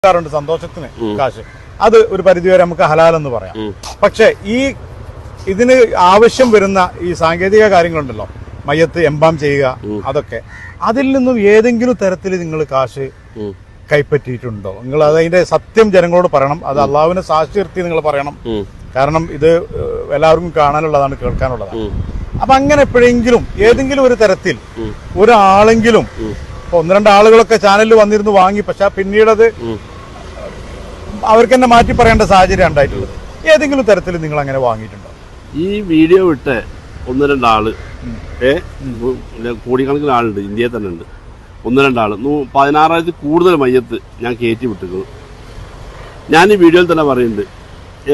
സന്തോഷത്തിന് കാശ് അത് ഒരു പരിധിവരെ നമുക്ക് ഹലാലെന്ന് പറയാം. പക്ഷെ ഇതിന് ആവശ്യം വരുന്ന ഈ സാങ്കേതിക കാര്യങ്ങളുണ്ടല്ലോ, മയ്യത്ത് എംബാം ചെയ്യുക, അതൊക്കെ അതിൽ നിന്നും ഏതെങ്കിലും തരത്തിൽ നിങ്ങൾ കാശ് കൈപ്പറ്റിയിട്ടുണ്ടോ? നിങ്ങൾ അതിന്റെ സത്യം ജനങ്ങളോട് പറയണം. അത് അള്ളാഹുവിനെ സാക്ഷി നിർത്തി നിങ്ങൾ പറയണം. കാരണം ഇത് എല്ലാവർക്കും കാണാനുള്ളതാണ്, കേൾക്കാനുള്ളതാണ്. അപ്പൊ അങ്ങനെ എപ്പോഴെങ്കിലും ഏതെങ്കിലും ഒരു തരത്തിൽ ഒരാളെങ്കിലും, ഇപ്പൊ 1-2 ആളുകളൊക്കെ ചാനലിൽ വന്നിരുന്നു വാങ്ങി, പക്ഷെ പിന്നീട് അത് അവർക്ക് തന്നെ മാറ്റി പറയേണ്ട സാഹചര്യം ഉണ്ടായിട്ടുള്ളത്. ഏതെങ്കിലും തരത്തിൽ നിങ്ങൾ അങ്ങനെ വാങ്ങിയിട്ടുണ്ടോ? ഈ വീഡിയോ വിട്ട് 1-2 ആള് കോടിക്കണക്കിന് ആളുണ്ട്, ഇന്ത്യയിൽ തന്നെ ഉണ്ട്. 1-2 ആള് 16,000 കൂടുതൽ മയ്യത്ത് ഞാൻ കയറ്റി വിട്ടിരുന്നു. ഞാൻ ഈ വീഡിയോയിൽ തന്നെ പറയുന്നുണ്ട്,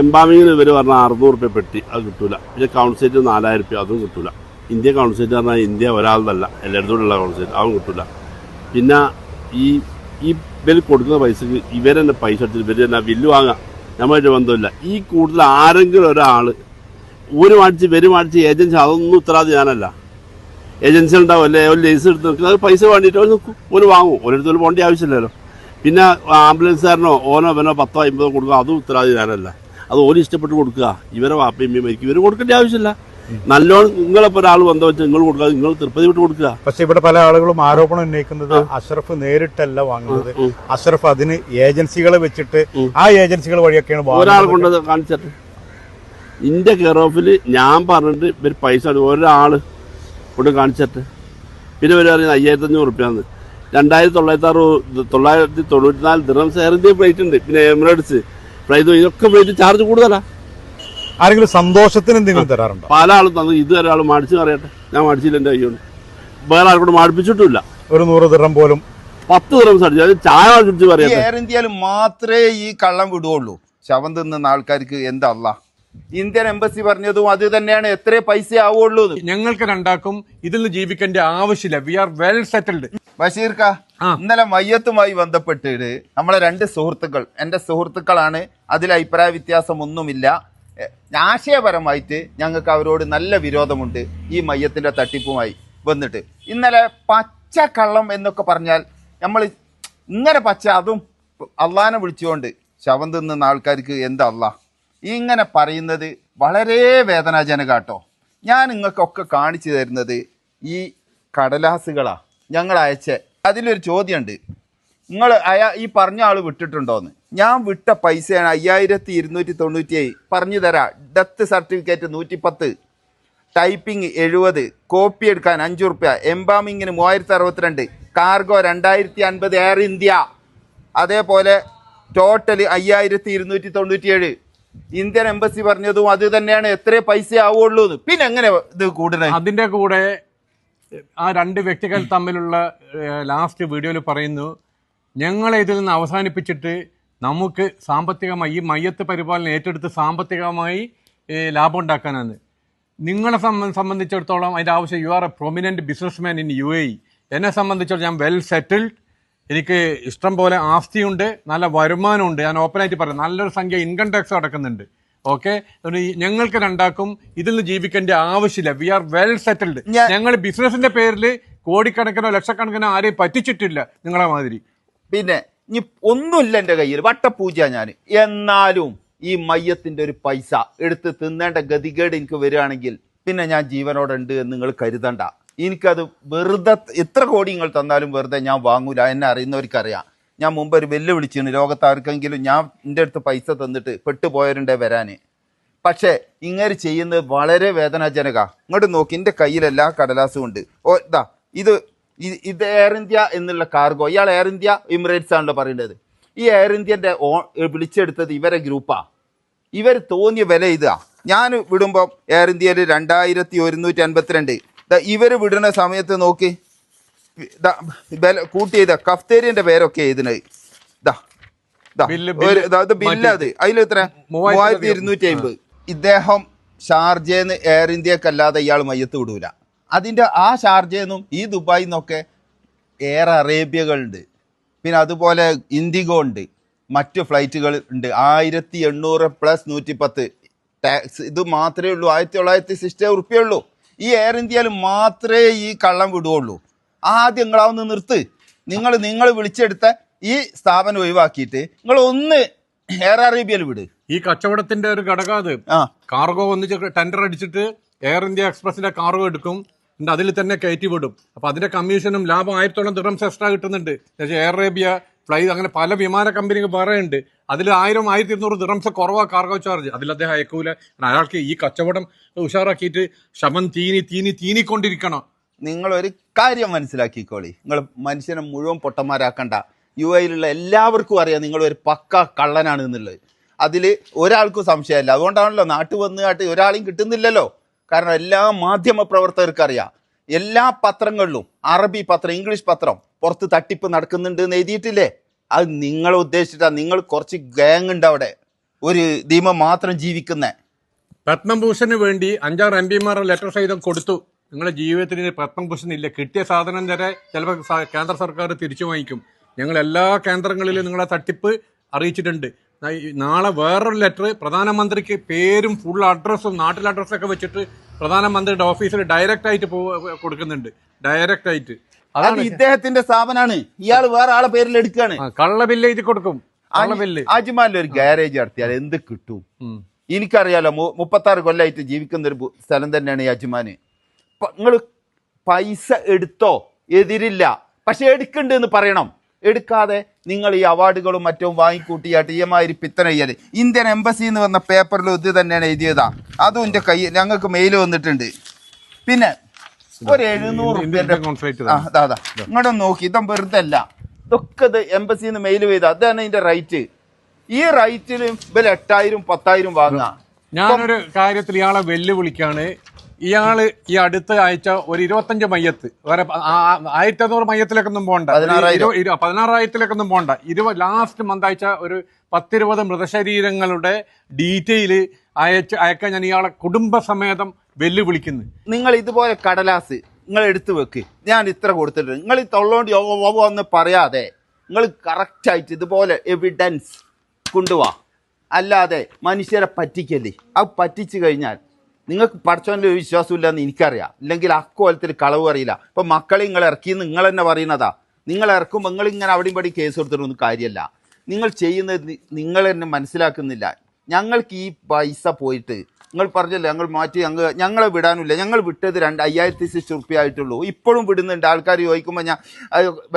എംബാമിങ്ങിന് ഇവർ പറഞ്ഞാൽ 600 രൂപ പെട്ടി, അത് കിട്ടൂല. പിന്നെ കൗൺസിലേറ്റ് 4,000 രൂപ, അതും കിട്ടൂല. ഇന്ത്യ കൗൺസിലേറ്റ് പറഞ്ഞാൽ ഇന്ത്യ ഒരാളതല്ല, എല്ലായിടത്തോടുള്ള കൗൺസിലേറ്റ്, അതും കിട്ടൂല. പിന്നെ ഈ ഇവർ കൊടുക്കുന്ന പൈസക്ക് ഇവരെന്നെ പൈസ എടുത്തിട്ട് ഇവർ തന്നെ ബില്ല് വാങ്ങാം, നമ്മളായിട്ട് ബന്ധമില്ല. ഈ കൂടുതൽ ആരെങ്കിലും ഒരാൾ ഒരു മേടിച്ച് ഏജൻസി, അതൊന്നും ഉത്തരവാദി ഞാനല്ല. ഏജൻസി ഉണ്ടാവും, അല്ലേ ഒരു ലൈസൻസ് എടുത്ത് നിൽക്കുന്നത്, അത് പൈസ വേണ്ടിയിട്ട് അവർ നിൽക്കും, ഓര് വാങ്ങും. ഓരോരുത്തർ പോകേണ്ട ആവശ്യമില്ലല്ലോ. പിന്നെ ആംബുലൻസുകാരനോ ഓനോ 10-50 കൊടുക്കുക, അതും ഉത്തരവാദി ഞാനല്ല. അത് ഓര് ഇഷ്ടപ്പെട്ട് കൊടുക്കുക. ഇവരെ വാപ്പയും മരിക്കും, ഇവർ കൊടുക്കേണ്ട ആവശ്യമില്ല. നല്ലോണം നിങ്ങളിപ്പോൾ ഒരാൾ ബന്ധം വെച്ചാൽ നിങ്ങൾ കൊടുക്കുക, നിങ്ങൾ തിരുപ്പതി വിട്ട് കൊടുക്കുക. പക്ഷെ ഇവിടെ പല ആളുകളും ആരോപണം ഉന്നയിക്കുന്നത് അഷ്റഫ് നേരിട്ടല്ല വാങ്ങുന്നത്, അഷ്റഫ് അതിന് ഏജൻസികളെ വെച്ചിട്ട് ആ ഏജൻസികൾ വഴിയൊക്കെയാണ് ഒരാൾ കൊണ്ടത് കാണിച്ചിട്ട് ഇന്ത്യ കെയർ ഓഫിൽ ഞാൻ പറഞ്ഞിട്ട് ഇവർ പൈസ ഒരാൾ കൊണ്ട് കാണിച്ചിട്ട് പിന്നെ ഇവർ പറയുന്നത് 5,500 റുപ്യാന്ന്. 2,994 ദിർഹംസ് എയർ ഇന്ത്യ ഫ്ലൈറ്റ് ഉണ്ട്, പിന്നെ എമിറേറ്റ്സ് ഫ്ലൈറ്റ്, ഇതൊക്കെ ഫ്ലൈറ്റ് ചാർജ് കൂടുതലാ. ആരെങ്കിലും സന്തോഷത്തിന് എന്തെങ്കിലും തരാറുണ്ടോ? പല ആളും തന്നു. ഇതുവരെ ആൾ മാടിച്ച് അറിയട്ടെ, ഞാൻ മാടിച്ചില്ല, എൻ്റെ കയ്യോണ്ട് വേറെ ആൾക്കൂടെ മാടിപ്പിച്ചിട്ടില്ല. ഒരു 100 ദിർഹം പോലും 10 ദിർഹംസ് അടിച്ചു, അത് ചായ കുടിച്ച് പറയാം. എയർ ഇന്ത്യയിൽ മാത്രമേ ഈ കള്ളം വിടുകയുള്ളൂ. ശവം തിന്നുന്ന ആൾക്കാർക്ക് എന്താ ഇന്ത്യൻ എംബസി പറഞ്ഞതും അത് തന്നെയാണ്. എത്ര പൈസ ആവുള്ളൂ? ഞങ്ങൾക്ക് രണ്ടാക്കും ഇതിൽ നിന്ന് ജീവിക്കേണ്ട ആവശ്യമില്ല. We are well settled. ബഷീർക്ക, ഇന്നലെ മയ്യത്തുമായി ബന്ധപ്പെട്ടിട്ട് നമ്മളെ 2 സുഹൃത്തുക്കൾ, എന്റെ സുഹൃത്തുക്കളാണ്, അതിൽ അഭിപ്രായ വ്യത്യാസം ഒന്നുമില്ല. ആശയപരമായിട്ട് ഞങ്ങൾക്ക് അവരോട് നല്ല വിരോധമുണ്ട് ഈ മയ്യത്തിന്റെ തട്ടിപ്പുമായി വന്നിട്ട്. ഇന്നലെ പച്ചക്കള്ളം എന്നൊക്കെ പറഞ്ഞാൽ നമ്മൾ ഇങ്ങനെ അതും അള്ളാനെ വിളിച്ചുകൊണ്ട് ശവം തിന്നുന്ന ആൾക്കാർക്ക് എന്താ ഇങ്ങനെ പറയുന്നത് വളരെ വേദനാജനകാട്ടോ. ഞാൻ നിങ്ങൾക്കൊക്കെ കാണിച്ചു തരുന്നത് ഈ കടലാസുകളാ ഞങ്ങൾ അയച്ച. അതിലൊരു ചോദ്യമുണ്ട്, നിങ്ങൾ ഈ പറഞ്ഞ ആൾ വിട്ടിട്ടുണ്ടോന്ന്. ഞാൻ വിട്ട പൈസയാണ് 5,297. പറഞ്ഞു തരാം. ഡെത്ത് സർട്ടിഫിക്കറ്റ് 110, ടൈപ്പിംഗ് 70, കോപ്പി എടുക്കാൻ 5 റുപ്യ, എംബാമിങ്ങിന് 3,062, കാർഗോ 2,050 എയർ ഇന്ത്യ. അതേപോലെ ടോട്ടൽ 5,297. ഇന്ത്യൻ എംബസി പറഞ്ഞതും അത് തന്നെയാണ്. എത്ര പൈസ ആവുള്ളൂ? പിന്നെ എങ്ങനെ ഇത് കൂടുന്നത്? അതിന്റെ കൂടെ ആ 2 വ്യക്തികൾ തമ്മിലുള്ള ലാസ്റ്റ് വീഡിയോയിൽ പറയുന്നു, ഞങ്ങളെ ഇതിൽ നിന്ന് അവസാനിപ്പിച്ചിട്ട് നമുക്ക് സാമ്പത്തികമായി ഈ മയ്യത്ത് പരിപാലനം ഏറ്റെടുത്ത് സാമ്പത്തികമായി ലാഭം ഉണ്ടാക്കാനാണ്. നിങ്ങളെ സംബന്ധിച്ചിടത്തോളം അതിൻ്റെ ആവശ്യം, you are A prominent businessman in UAE. എന്നെ സംബന്ധിച്ചിടത്തോളം ഞാൻ വെൽ സെറ്റിൽഡ്. എനിക്ക് ഇഷ്ടം പോലെ ആസ്തിയുണ്ട്, നല്ല വരുമാനമുണ്ട്. ഞാൻ ഓപ്പണായിട്ട് പറയാം, നല്ലൊരു സംഖ്യ ഇൻകം ടാക്സ് അടക്കുന്നുണ്ട്. ഓക്കെ, ഞങ്ങൾക്ക് രണ്ടാക്കും ഇതിൽ നിന്ന് ജീവിക്കേണ്ട ആവശ്യമില്ല. We are well settled. ഞങ്ങൾ ബിസിനസിന്റെ പേരിൽ കോടിക്കണക്കിനോ ലക്ഷക്കണക്കിനോ ആരെയും പറ്റിച്ചിട്ടില്ല നിങ്ങളെ മാതിരി. പിന്നെ ഇനി ഒന്നുമില്ല എൻ്റെ കയ്യിൽ, വട്ടപ്പൂജ ഞാൻ. എന്നാലും ഈ മയ്യത്തിന്റെ ഒരു പൈസ എടുത്ത് തിന്നേണ്ട ഗതികേട് എനിക്ക് വരികയാണെങ്കിൽ പിന്നെ ഞാൻ ജീവനോടെ ഉണ്ട് എന്ന് നിങ്ങൾ കരുതണ്ട. എനിക്കത് വെറുതെ എത്ര കോടി നിങ്ങൾ തന്നാലും വെറുതെ ഞാൻ വാങ്ങൂല. എന്നെ അറിയുന്നവർക്കറിയാം. ഞാൻ മുമ്പ് ഒരു വെല്ലുവിളിച്ചിരുന്നു, ലോകത്താർക്കെങ്കിലും ഞാൻ എൻ്റെ അടുത്ത് പൈസ തന്നിട്ട് പെട്ടുപോയവരുണ്ടേ വരാൻ. പക്ഷേ ഇങ്ങനെ ചെയ്യുന്നത് വളരെ വേദനാജനക. ഇങ്ങോട്ട് നോക്കി, എൻ്റെ കയ്യിലെല്ലാ കടലാസും ഉണ്ട്. ഇത് എയർ ഇന്ത്യ എന്നുള്ള കാർഗോ. ഇയാൾ എയർ ഇന്ത്യ എമിറേറ്റ്സ് ആണല്ലോ പറയേണ്ടത്. ഈ എയർ ഇന്ത്യൻ്റെ വിളിച്ചെടുത്തത് ഇവരെ ഗ്രൂപ്പാ. ഇവർ തോന്നിയ വില ഇതാ. ഞാൻ വിടുമ്പോൾ എയർ ഇന്ത്യയിൽ 2,152. ഇവർ വിടുന്ന സമയത്ത് നോക്കി കൂട്ടിയത് കഫ്തേരിയന്റെ പേരൊക്കെ എഴുതുന്നത്. ബില്ല് അത് അതിൽ എത്ര 3,250. ഇദ്ദേഹം ഷാർജന്ന് എയർ ഇന്ത്യക്കല്ലാതെ ഇയാൾ മയ്യത്ത് വിടൂല. അതിൻ്റെ ആ ഷാർജയെന്നും ഈ ദുബായിൽ നിന്നൊക്കെ എയർ അറേബ്യകളുണ്ട്, പിന്നെ അതുപോലെ ഇൻഡിഗോ ഉണ്ട്, മറ്റു ഫ്ലൈറ്റുകൾ ഉണ്ട്. 1,800 പ്ലസ് 110 ടാക്സ്. ഇത് മാത്രമേ ഉള്ളൂ. 1,960 റുപ്യ ഉള്ളൂ. ഈ എയർ ഇന്ത്യയിൽ മാത്രമേ ഈ കള്ളം വിടുകയുള്ളൂ. ആദ്യം നിങ്ങളാവുന്ന നിർത്ത്. നിങ്ങൾ വിളിച്ചെടുത്ത ഈ സ്ഥാപനം ഒഴിവാക്കിയിട്ട് നിങ്ങൾ ഒന്ന് എയർ അറേബ്യയിൽ വിട്. ഈ കച്ചവടത്തിന്റെ ഒരു ഘടകം അത്. ആ കാർഗോ ഒന്നിച്ച് ടെൻഡർ അടിച്ചിട്ട് എയർ ഇന്ത്യ എക്സ്പ്രസിന്റെ കാർഗോ എടുക്കും, എന്നിട്ട് അതിൽ തന്നെ കയറ്റി വിടും. അപ്പൊ അതിന്റെ കമ്മീഷനും ലാഭം 1000 ദിർഹംസ് എക്സ്ട്രാ കിട്ടുന്നുണ്ട്. എയർ അറേബ്യ, ഫ്ലൈ, അങ്ങനെ പല വിമാന കമ്പനികൾ പറയുന്നുണ്ട്. അതിൽ 1000-1200 ദിർഹംസ് കുറവാ കാർഗോ ചാർജ്. അതിൽ അദ്ദേഹം അയക്കൂല. അയാൾക്ക് ഈ കച്ചവടം ഉഷാറാക്കിയിട്ട് ശമം തീനിക്കൊണ്ടിരിക്കണം. നിങ്ങളൊരു കാര്യം മനസ്സിലാക്കിക്കോളി, നിങ്ങൾ മനുഷ്യനെ മുഴുവൻ പൊട്ടന്മാരാക്കണ്ട. UAE എല്ലാവർക്കും അറിയാം നിങ്ങളൊരു പക്ക കള്ളനാണ് എന്നുള്ളത്. അതിൽ ഒരാൾക്കും സംശയമില്ല. അതുകൊണ്ടാണല്ലോ നാട്ടിൽ വന്നുകാട്ട് ഒരാളെയും കിട്ടുന്നില്ലല്ലോ. കാരണം എല്ലാ മാധ്യമ പ്രവർത്തകർക്കും അറിയാം. എല്ലാ പത്രങ്ങളിലും അറബി പത്രം, ഇംഗ്ലീഷ് പത്രം പുറത്ത് തട്ടിപ്പ് നടക്കുന്നുണ്ട് എന്ന് എഴുതിയിട്ടില്ലേ? അത് നിങ്ങളെ ഉദ്ദേശിച്ചിട്ടാ. നിങ്ങൾ കുറച്ച് ഗ്യാങ് ഉണ്ട് അവിടെ, ഒരു ദീപം മാത്രം ജീവിക്കുന്ന. പത്മഭൂഷന് വേണ്ടി 5-6 MPമാർ ലെറ്റർ സഹിതം കൊടുത്തു. നിങ്ങളുടെ ജീവിതത്തിന് പത്മഭൂഷൺ ഇല്ല. കിട്ടിയ സാധനം വരെ ചിലപ്പോൾ കേന്ദ്ര സർക്കാർ തിരിച്ചു വാങ്ങിക്കും. ഞങ്ങൾ എല്ലാ കേന്ദ്രങ്ങളിലും നിങ്ങളെ തട്ടിപ്പ് അറിയിച്ചിട്ടുണ്ട്. നാളെ വേറൊരു ലെറ്റർ പ്രധാനമന്ത്രിക്ക് പേരും ഫുൾ അഡ്രസ്സും നാട്ടിലെ അഡ്രസ്സൊക്കെ വെച്ചിട്ട് പ്രധാനമന്ത്രിയുടെ ഓഫീസിൽ ഡയറക്റ്റ് ആയിട്ട് കൊടുക്കുന്നുണ്ട്. ഡയറക്റ്റ് ആയിട്ട്. അത് ഇദ്ദേഹത്തിന്റെ സ്ഥാപനമാണ്. ഇയാൾ വേറെ ആളെ പേരിൽ എടുക്കുകയാണ്. കള്ള ബില്ല് എഴുതി കൊടുക്കും. അജ്മാനിൽ ഒരു ഗ്യാരേജ് നടത്തിയാൽ എന്ത് കിട്ടും? എനിക്കറിയാലോ, 36 കൊല്ലമായിട്ട് ജീവിക്കുന്ന ഒരു സ്ഥലം തന്നെയാണ് ഈ അജ്മാന്. നിങ്ങൾ പൈസ എടുത്തോ, എതിരില്ല, പക്ഷെ എടുക്കണ്ടെന്ന് പറയണം. എടുക്കാതെ നിങ്ങൾ ഈ അവാർഡുകളും മറ്റും വാങ്ങിക്കൂട്ടിയായിട്ട് EMI പിത്തന ചെയ്യല്. ഇന്ത്യൻ എംബസി എന്ന് പറഞ്ഞ പേപ്പറിൽ ഇത് തന്നെയാണ് എഴുതിയതാ. അതും എൻ്റെ കൈ ഞങ്ങൾക്ക് മെയിൽ വന്നിട്ടുണ്ട്. പിന്നെ ഒരു 700 അതാ ഇങ്ങോട്ട് നോക്കി, ഇതും വെറുതെ അല്ല, ഇതൊക്കെ ഇത് എംബസിന്ന് മെയിൽ ചെയ്ത അതാണ് ഇതിന്റെ റൈറ്റ്. ഈ റൈറ്റിൽ ഇവര് 8000 10,000 വാങ്ങാം. ഞാനൊരു കാര്യത്തിൽ ഇയാളെ വെല്ലുവിളിക്കാണ്. ഇയാള് ഈ അടുത്ത ആഴ്ച ഒരു 25 മയ്യത്ത്, വേറെ 1500 മയ്യത്തിലേക്കൊന്നും പോകണ്ട, 16,000-ലേക്കൊന്നും പോകണ്ട, ലാസ്റ്റ് മന്ത് അയച്ച ഒരു 10-20 മൃതശരീരങ്ങളുടെ ഡീറ്റെയിൽ അയക്കാൻ ഞാൻ ഇയാളെ കുടുംബസമേതം വെല്ലുവിളിക്കുന്നു. നിങ്ങൾ ഇതുപോലെ കടലാസ് നിങ്ങൾ എടുത്തു വെക്ക്, ഞാൻ ഇത്ര കൊടുത്തിട്ടുണ്ട്. നിങ്ങൾ ഈ തൊള്ളോണ്ട് ഒന്ന് പറയാതെ നിങ്ങൾ കറക്റ്റായിട്ട് ഇതുപോലെ എവിഡൻസ് കൊണ്ടുപോവാ. അല്ലാതെ മനുഷ്യരെ പറ്റിക്കല്ലേ. അത് പറ്റിച്ചു കഴിഞ്ഞാൽ നിങ്ങൾക്ക് പഠിച്ചവൻ്റെ ഒരു വിശ്വാസമില്ലെന്ന് എനിക്കറിയാം. ഇല്ലെങ്കിൽ അക്കോലത്തിൽ കളവ് അറിയില്ല. ഇപ്പം മക്കളെ നിങ്ങൾ ഇറക്കിയെന്ന് നിങ്ങൾ തന്നെ പറയുന്നതാ. നിങ്ങൾ ഇറക്കുമ്പോൾ നിങ്ങളിങ്ങനെ അവിടെയും പടി കേസ് കൊടുത്തിട്ടൊന്നും കാര്യമല്ല. നിങ്ങൾ ചെയ്യുന്നത് നിങ്ങൾ തന്നെ മനസ്സിലാക്കുന്നില്ല. ഞങ്ങൾക്ക് ഈ പൈസ പോയിട്ട് നിങ്ങൾ പറഞ്ഞല്ലോ ഞങ്ങൾ മാറ്റി ഞങ്ങളെ വിടാനില്ല. ഞങ്ങൾ വിട്ടത് 5,600 റുപ്യ ആയിട്ടുള്ളൂ. ഇപ്പോഴും വിടുന്നുണ്ട്. ആൾക്കാർ ചോദിക്കുമ്പോൾ ഞാൻ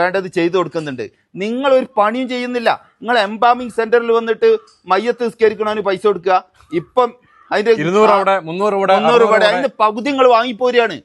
വേണ്ടത് ചെയ്തു കൊടുക്കുന്നുണ്ട്. നിങ്ങളൊരു പണിയും ചെയ്യുന്നില്ല. നിങ്ങൾ എംബാമിങ് സെന്ററിൽ വന്നിട്ട് മയ്യത്ത് നിസ്കരിക്കണതിന് പൈസ കൊടുക്കുക. ഇപ്പം അതിന്റെ 300 അതിന്റെ പകുതി നിങ്ങൾ വാങ്ങിപ്പോരാണ്.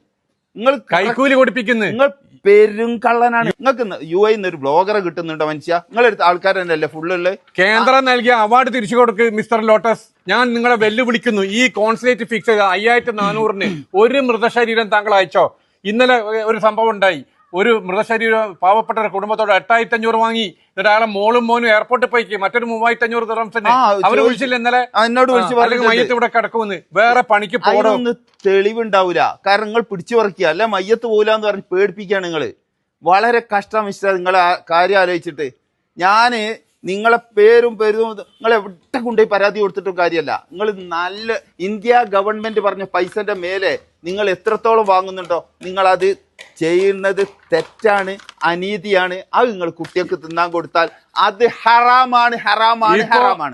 നിങ്ങൾ കൈക്കൂലി കൊടുപ്പിക്കുന്നു. നിങ്ങൾ പെരും കള്ളനാണ്. നിങ്ങൾക്ക് UAE ഒരു ബ്ലോഗറെ കിട്ടുന്നുണ്ടോ മനുഷ്യ? നിങ്ങളെടുത്ത ആൾക്കാർ തന്നെയല്ലേ ഫുള്ളുള്ള. കേന്ദ്രം നൽകിയ അവാർഡ് തിരിച്ചു കൊടുക്ക് മിസ്റ്റർ ലോട്ടസ്. ഞാൻ നിങ്ങളെ വെല്ലുവിളിക്കുന്നു. ഈ കോൺസുലേറ്റ് ഫിക്സ് ചെയ്ത 5,400-ന് ഒരു മൃതശരീരം താങ്കൾ അയച്ചോ? ഇന്നലെ ഒരു സംഭവം ഉണ്ടായി. ഒരു മൃതശരീരം പാവപ്പെട്ട കുടുംബത്തോട് 8,500 വാങ്ങി. എന്നിട്ട് അയാളെ മോളും മോനും എയർപോർട്ടിൽ പോയിക്ക് മറ്റൊരു 3,500 ദിർഹംസിന് അവര് വിളിച്ചില്ല ഇന്നലെ. അല്ലെങ്കിൽ മയ്യത്ത് ഇവിടെ കിടക്കുമെന്ന്. വേറെ പണിക്ക് പോകണമെന്ന് തെളിവുണ്ടാവില്ല. കാരണം നിങ്ങൾ പിടിച്ചു പറിക്കുക, അല്ല മയ്യത്ത് പോകില്ലാന്ന് പറഞ്ഞ് പേടിപ്പിക്കുകയാണ് നിങ്ങൾ. വളരെ കഷ്ടം ഇഷ്ടം നിങ്ങളെ കാര്യം ആലോചിച്ചിട്ട്. ഞാന് നിങ്ങളെ പേരും നിങ്ങൾ എവിടെ കൊണ്ടുപോയി പരാതി കൊടുത്തിട്ടും കാര്യമല്ല. നിങ്ങൾ നല്ല ഇന്ത്യ ഗവൺമെന്റ് പറഞ്ഞ പൈസന്റെ മേലെ നിങ്ങൾ എത്രത്തോളം വാങ്ങുന്നുണ്ടോ നിങ്ങളത് ചെയ്യുന്നത് തെറ്റാണ്, അനീതിയാണ്. അത് നിങ്ങൾ കുട്ടികൾക്ക് തിന്നാൻ കൊടുത്താൽ അത് ഹറാമാണ്.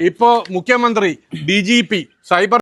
ഇപ്പോ മുഖ്യമന്ത്രി, DGP, സൈബർ